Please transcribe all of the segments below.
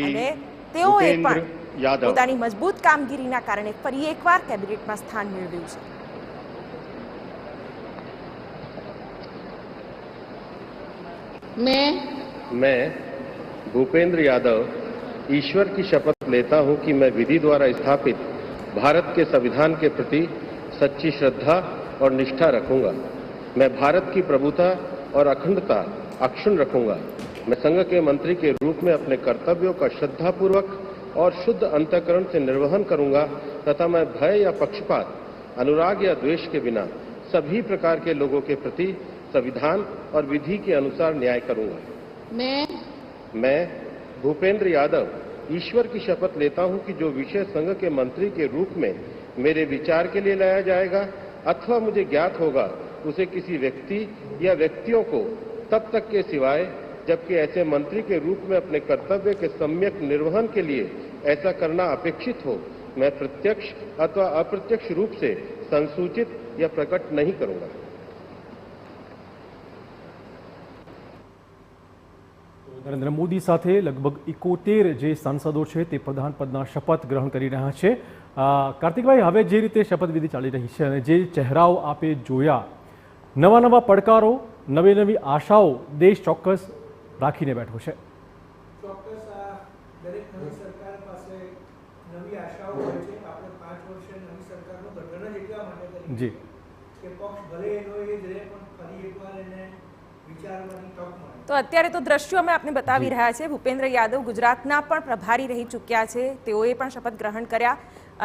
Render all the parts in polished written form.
અને તેઓએ પણ પોતાની મજબૂત કામગીરીના કારણે ફરી એકવાર કેબિનેટમાં સ્થાન મેળવ્યું છે। मैं भूपेंद्र यादव ईश्वर की शपथ लेता हूं कि मैं विधि द्वारा स्थापित भारत के संविधान के प्रति सच्ची श्रद्धा और निष्ठा रखूंगा। मैं भारत की प्रभुता और अखंडता अक्षुण्ण रखूंगा। मैं संघ के मंत्री के रूप में अपने कर्तव्यों का श्रद्धापूर्वक और शुद्ध अंतःकरण से निर्वहन करूंगा तथा मैं भय या पक्षपात, अनुराग या द्वेष के बिना सभी प्रकार के लोगों के प्रति संविधान और विधि के अनुसार न्याय करूंगा। मैं भूपेंद्र यादव ईश्वर की शपथ लेता हूं कि जो विषय संघ के मंत्री के रूप में मेरे विचार के लिए लाया जाएगा अथवा मुझे ज्ञात होगा उसे किसी व्यक्ति या व्यक्तियों को तब तक के सिवाय जबकि ऐसे मंत्री के रूप में अपने कर्तव्य के सम्यक निर्वहन के लिए ऐसा करना अपेक्षित हो मैं प्रत्यक्ष अथवा अप्रत्यक्ष रूप से संसूचित या प्रकट नहीं करूंगा। નરેન્દ્ર મોદી સાથે લગભગ 71 જે સાંસદો છે તે પ્રધાન પદના શપથ ગ્રહણ કરી રહ્યા છે। કાર્તિકભાઈ, હવે જે રીતે શપથવિધિ ચાલી રહી છે અને જે ચહેરાઓ આપે જોયા, નવા નવા પડકારો, નવી નવી આશાઓ દેશ ચોક્કસ રાખીને બેઠો છે। ચોક્કસ આ દરેક નવી સરકાર પાસે નવી આશાઓ હોય છે। આપણે 5 વર્ષે નવી સરકારનું ગઠન જ એટલા માટે કરીએ જી કે પક્ષ ભલે એનો એ જ રહે પણ ફરી એકવાર એને વિચારવાની તક મળે। તો અત્યારે તો દ્રશ્યો અમે આપને બતાવી રહ્યા છે। ભૂપેન્દ્ર યાદવ ગુજરાતના પણ પ્રભારી રહી ચૂક્યા છે, તેઓએ પણ શપથ ગ્રહણ કર્યા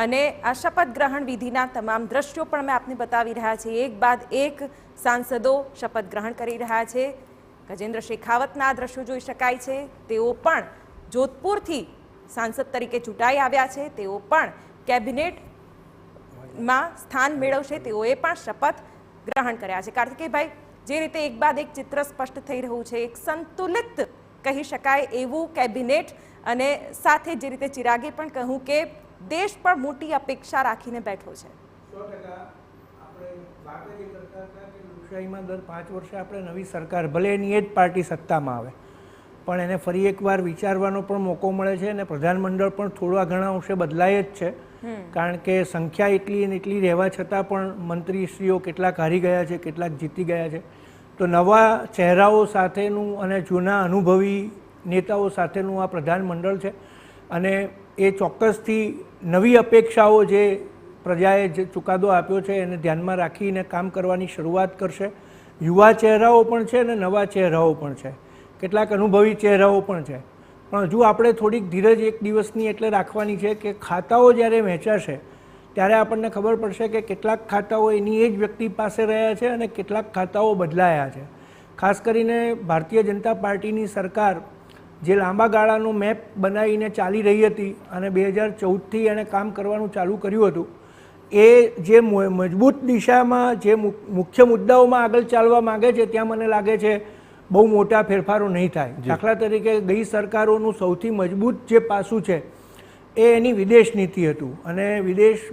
અને આ શપથ ગ્રહણ વિધિના તમામ દ્રશ્યો પણ અમે આપને બતાવી રહ્યા છીએ। એક બાદ એક સાંસદો શપથ ગ્રહણ કરી રહ્યા છે। ગજેન્દ્ર શેખાવતના આ દ્રશ્યો જોઈ શકાય છે। તેઓ પણ જોધપુરથી સાંસદ તરીકે ચૂંટાઈ આવ્યા છે, તેઓ પણ કેબિનેટમાં સ્થાન મેળવશે, તેઓએ પણ શપથ ગ્રહણ કર્યા છે। કાર્તિકેયભાઈ, જે રીતે એક બાદ એક ચિત્ર સ્પષ્ટ થઈ રહ્યું છે, એક સંતુલિત કહી શકાય એવું કેબિનેટ અને સાથે જે રીતે ચિરાગે પણ કહ્યું કે દેશ પણ મોટી અપેક્ષા રાખીને બેઠો છે। 100% આપણે વાત જ કરતા હતા કે લોકશાહીમાં દર 5 વર્ષે આપણે નવી સરકાર, ભલે એની એ જ પાર્ટી સત્તામાં આવે પણ એને ફરી એકવાર વિચારવાનો પણ મોકો મળે છે અને પ્રધાનમંડળ પણ થોડા ઘણા અંશે બદલાય જ છે। કારણ કે સંખ્યા એટલી અને એટલી રહેવા છતાં પણ મંત્રીશ્રીઓ કેટલાક હારી ગયા છે, કેટલાક જીતી ગયા છે। તો નવા ચહેરાઓ સાથેનું અને જૂના અનુભવી નેતાઓ સાથેનું આ પ્રધાનમંડળ છે અને એ ચોક્કસથી નવી અપેક્ષાઓ જે પ્રજાએ જે ચુકાદો આપ્યો છે એને ધ્યાનમાં રાખીને કામ કરવાની શરૂઆત કરશે। યુવા ચહેરાઓ પણ છે અને નવા ચહેરાઓ પણ છે, કેટલાક અનુભવી ચહેરાઓ પણ છે, પણ હજુ આપણે થોડીક ધીરજ એક દિવસની એટલે રાખવાની છે કે ખાતાઓ જ્યારે વહેંચાશે ત્યારે આપણને ખબર પડશે કે કેટલાક ખાતાઓ એની એ જ વ્યક્તિ પાસે રહ્યા છે અને કેટલાક ખાતાઓ બદલાયા છે। ખાસ કરીને ભારતીય જનતા પાર્ટીની સરકાર જે લાંબા ગાળાનો મેપ બનાવીને ચાલી રહી હતી અને 2014થી એણે કામ કરવાનું ચાલુ કર્યું હતું, એ જે મજબૂત દિશામાં જે મુખ્ય મુદ્દાઓમાં આગળ ચાલવા માગે છે ત્યાં મને લાગે છે બહુ મોટા ફેરફારો નહીં થાય। દાખલા તરીકે ગઈ સરકારોનું સૌથી મજબૂત જે પાસું છે એ એની વિદેશ નીતિ હતું અને વિદેશ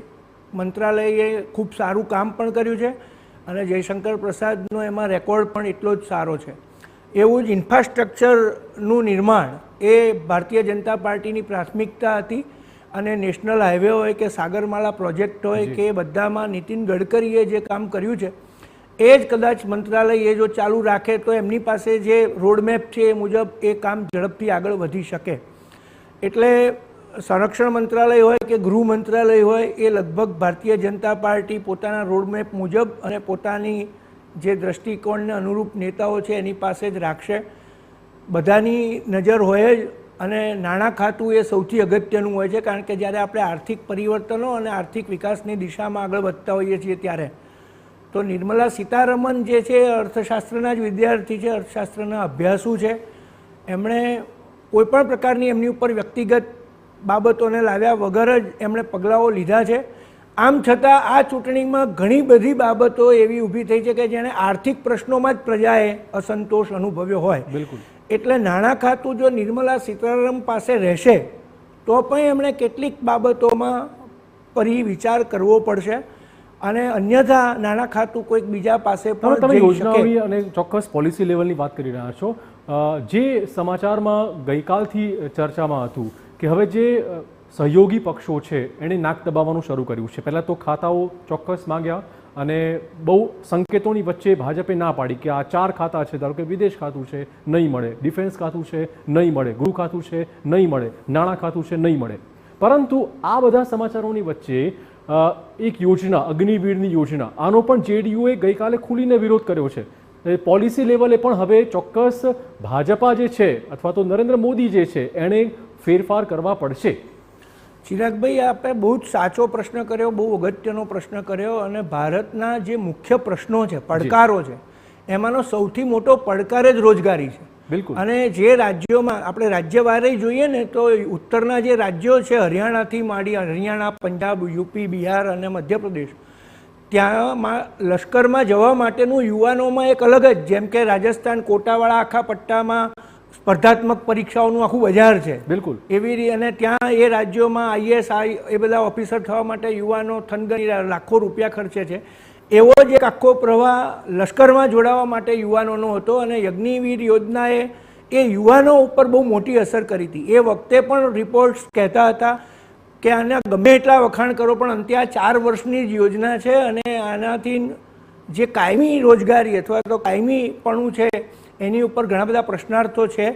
મંત્રાલયે ખૂબ સારું કામ પણ કર્યું છે અને જયશંકર પ્રસાદનો એમાં રેકોર્ડ પણ એટલો જ સારો છે। એવું જ ઇન્ફ્રાસ્ટ્રક્ચરનું નિર્માણ એ ભારતીય જનતા પાર્ટીની પ્રાથમિકતા હતી અને નેશનલ હાઈવે હોય કે સાગરમાલા પ્રોજેક્ટ હોય કે બધામાં નીતિન ગડકરીએ જે કામ કર્યું છે એ જ કદાચ મંત્રાલય એ જો ચાલુ રાખે તો એમની પાસે જે રોડમેપ છે એ મુજબ એ કામ ઝડપથી આગળ વધી શકે। એટલે સંરક્ષણ મંત્રાલય હોય કે ગૃહ મંત્રાલય હોય એ લગભગ ભારતીય જનતા પાર્ટી પોતાના રોડમેપ મુજબ અને પોતાની જે દ્રષ્ટિકોણને અનુરૂપ નેતાઓ છે એની પાસે જ રાખશે। બધાની નજર હોય જ અને નાણાં ખાતું એ સૌથી અગત્યનું હોય છે, કારણ કે જ્યારે આપણે આર્થિક પરિવર્તનો અને આર્થિક વિકાસની દિશામાં આગળ વધતા હોઈએ છીએ ત્યારે તો નિર્મલા સીતારમન જે છે અર્થશાસ્ત્રના જ વિદ્યાર્થી છે, અર્થશાસ્ત્રના અભ્યાસુ છે, એમણે કોઈપણ પ્રકારની એમની ઉપર વ્યક્તિગત બાબતોને લાવ્યા વગર જ એમણે પગલાઓ લીધા છે। આમ છતાં આ ચૂંટણીમાં ઘણી બધી બાબતો એવી ઊભી થઈ છે કે જેણે આર્થિક પ્રશ્નોમાં જ પ્રજાએ અસંતોષ અનુભવ્યો હોય। બિલકુલ। એટલે નાણાં ખાતું જો નિર્મલા સીતારમણ પાસે રહેશે તો પણ એમણે કેટલીક બાબતોમાં ફરી વિચાર કરવો પડશે અને અન્યથા નાણાં ખાતું કોઈક બીજા પાસે પણ તમે યોજનાઓની અને ચોક્કસ પોલિસી લેવલની વાત કરી રહ્યા છો, જે સમાચારમાં ગઈકાલથી ચર્ચામાં હતું કે હવે જે સહયોગી પક્ષો છે એણે નાક દબાવવાનું શરૂ કર્યું છે. પહેલાં તો ખાતાઓ ચોક્કસ માંગ્યા અને બહુ સંકેતોની વચ્ચે ભાજપે ના પાડી કે આ 4 ખાતા છે, ધારો કે વિદેશ ખાતું છે નહીં મળે, ડિફેન્સ ખાતું છે નહીં મળે, ગૃહ ખાતું છે નહીં મળે, નાણાં ખાતું છે નહીં મળે. પરંતુ આ બધા સમાચારોની વચ્ચે એક યોજના, અગ્નિવીરની યોજના, આનો પણ જેડીયુએ ગઈકાલે ખુલીને વિરોધ કર્યો છે. પોલિસી લેવલે પણ હવે ચોક્કસ ભાજપા જે છે અથવા તો નરેન્દ્ર મોદી જે છે એણે ફેરફાર કરવા પડશે. ચિરાગભાઈ, આપણે બહુ જ સાચો પ્રશ્ન કર્યો, બહુ અગત્યનો પ્રશ્ન કર્યો. અને ભારતના જે મુખ્ય પ્રશ્નો છે, પડકારો છે, એમાંનો સૌથી મોટો પડકાર જ રોજગારી છે. બિલકુલ. અને જે રાજ્યોમાં આપણે રાજ્યવારે જોઈએ ને તો ઉત્તરના જે રાજ્યો છે, હરિયાણાથી માંડી હરિયાણા, પંજાબ, યુપી, બિહાર અને મધ્યપ્રદેશ, ત્યાં લશ્કરમાં જવા માટેનું યુવાનોમાં એક અલગ જ, જેમ કે રાજસ્થાન, કોટાવાળા આખા પટ્ટામાં સ્પર્ધાત્મક પરીક્ષાઓનું આખું બજાર છે. બિલકુલ. એવી રીતે અને ત્યાં એ રાજ્યોમાં IAS એ બધા ઓફિસર થવા માટે યુવાનો થનગની લાખો રૂપિયા ખર્ચે છે. એવો જ એક આખો પ્રવાહ લશ્કરમાં જોડાવા માટે યુવાનોનો હતો. અને અગ્નિવીર યોજનાએ એ યુવાનો ઉપર બહુ મોટી અસર કરી હતી. એ વખતે પણ રિપોર્ટ્સ કહેતા હતા કે આના ગમે એટલા વખાણ કરો પણ અંતે આ 4 વર્ષની જ યોજના છે અને આનાથી જે કાયમી રોજગારી અથવા તો કાયમીપણું છે એની ઉપર ઘણા બધા પ્રશ્નાર્થો છે.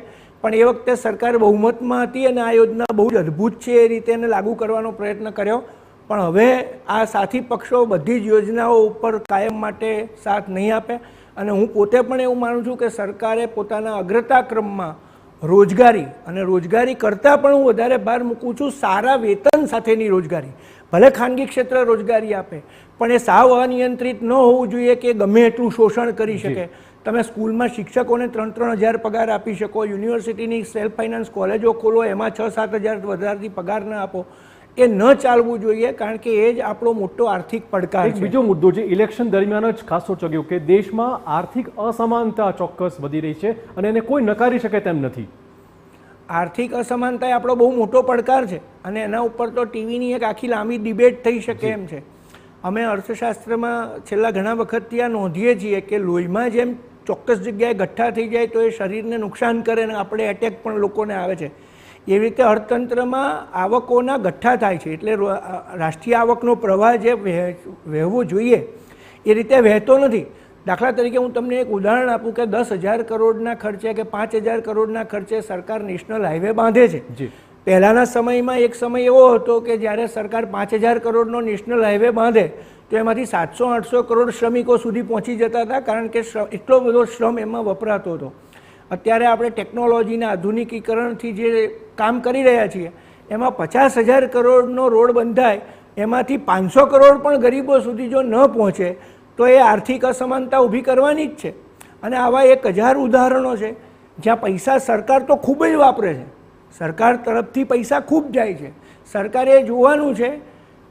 પણ એ વખતે સરકાર બહુમતમાં હતી અને આ યોજના બહુ જ અદ્ભુત છે એ રીતે એને લાગુ કરવાનો પ્રયત્ન કર્યો. પણ હવે આ સાથી પક્ષો બધી જ યોજનાઓ ઉપર કાયમ માટે સાથ નહીં આપે. અને હું પોતે પણ એવું માનું છું કે સરકારે પોતાના અગ્રતા ક્રમમાં રોજગારી અને રોજગારી કરતાં પણ હું વધારે ભાર મૂકું છું સારા વેતન સાથેની રોજગારી. ભલે ખાનગી ક્ષેત્ર રોજગારી આપે પણ એ સાવ અનિયંત્રિત ન હોવું જોઈએ કે ગમે એટલું શોષણ કરી શકે. તમે સ્કૂલમાં શિક્ષકોને 3-3 હજાર પગાર આપી શકો, યુનિવર્સિટીની સેલ્ફ ફાઇનાન્સ કોલેજો ખોલો, એમાં 6-7 હજાર વધારથી પગાર ન આપો. એ ન ચાલવું જોઈએ, કારણ કે એ જ આપણો મોટો આર્થિક પડકાર છે. બીજો મુદ્દો જે ઇલેક્શન દરમિયાન જ ખાસો ચગ્યો કે દેશમાં આર્થિક અસમાનતા ચોક્કસ વધી રહી છે અને એને કોઈ નકારી શકે તેમ નથી. આર્થિક અસમાનતા એ આપણો બહુ મોટો પડકાર છે અને એના ઉપર તો ટીવીની એક આખી લાંબી ડિબેટ થઈ શકે એમ છે. અમે અર્થશાસ્ત્રમાં છેલ્લા ઘણા વખતથી આ નોંધીએ છીએ કે લોહીમાં જેમ ચોક્કસ જગ્યાએ ગઠ્ઠા થઈ જાય તો એ શરીરને નુકસાન કરે અને આપણે એટેક પણ લોકોને આવે છે. એવી રીતે અર્થતંત્રમાં આવકોના ગઠ્ઠા થાય છે. એટલે રાષ્ટ્રીય આવકનો પ્રવાહ જે વહેવો જોઈએ એ રીતે વહેતો નથી. દાખલા તરીકે હું તમને એક ઉદાહરણ આપું કે 10,000 કરોડના ખર્ચે કે 5,000 કરોડના ખર્ચે સરકાર નેશનલ હાઈવે બાંધે છે. પહેલાંના સમયમાં એક સમય એવો હતો કે જ્યારે સરકાર 5,000 કરોડનો નેશનલ હાઈવે બાંધે તો એમાંથી 700-800 કરોડ શ્રમિકો સુધી પહોંચી જતા હતા, કારણ કે એટલો બધો શ્રમ એમાં વપરાતો હતો. અત્યારે આપણે ટેકનોલોજીના આધુનિકીકરણથી જે કામ કરી રહ્યા છીએ એમાં 50,000 કરોડનો રોડ બંધાય, એમાંથી 500 કરોડ પણ ગરીબો સુધી જો ન પહોંચે તો એ આર્થિક અસમાનતા ઊભી કરવાની જ છે. અને આવા 1,000 ઉદાહરણો છે જ્યાં પૈસા સરકાર તો ખૂબ જ વાપરે છે, સરકાર તરફથી પૈસા ખૂબ જાય છે. સરકારે જોવાનું છે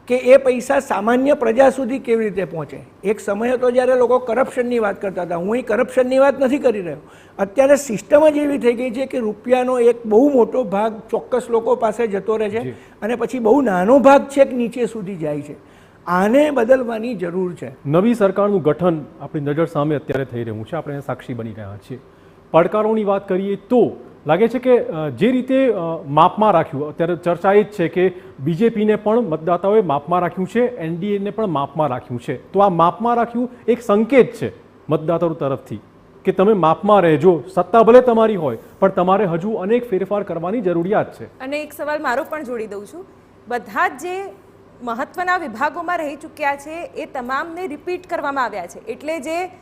કે એ પૈસા સામાન્ય પ્રજા સુધી કેવી રીતે પહોંચે. એક સમય હતો જ્યારે લોકો કરપ્શનની વાત કરતા હતા. હું એ કરપ્શનની વાત નથી કરી રહ્યો. અત્યારે સિસ્ટમ જ એવી થઈ ગઈ છે કે રૂપિયાનો એક બહુ મોટો ભાગ ચોક્કસ લોકો પાસે જતો રહે છે અને પછી બહુ નાનો ભાગ છેક નીચે સુધી જાય છે. આને બદલવાની જરૂર છે. નવી સરકારનું ગઠન આપણી નજર સામે અત્યારે થઈ રહ્યું છે, આપણે સાક્ષી બની રહ્યા છીએ. પડકારોની વાત કરીએ તો લાગે છે કે જે રીતે માપમાં રાખ્યું, અત્યારે ચર્ચા એ જ છે કે બીજેપીને પણ મતદાતાઓએ માપમાં રાખ્યું છે, એનડીએને પણ માપમાં રાખ્યું છે. તો આ માપમાં રાખ્યું એક સંકેત છે મતદાતાઓ તરફથી કે તમે માપમાં રહેજો, સત્તા ભલે તમારી હોય પણ તમારે હજુ અનેક ફેરફાર કરવાની જરૂરિયાત છે. અને એક સવાલ મારો પણ જોડી દઉં છું. બધા જ જે મહત્વના વિભાગોમાં રહી ચૂક્યા છે એ તમામને રિપીટ કરવામાં આવ્યા છે. એટલે જે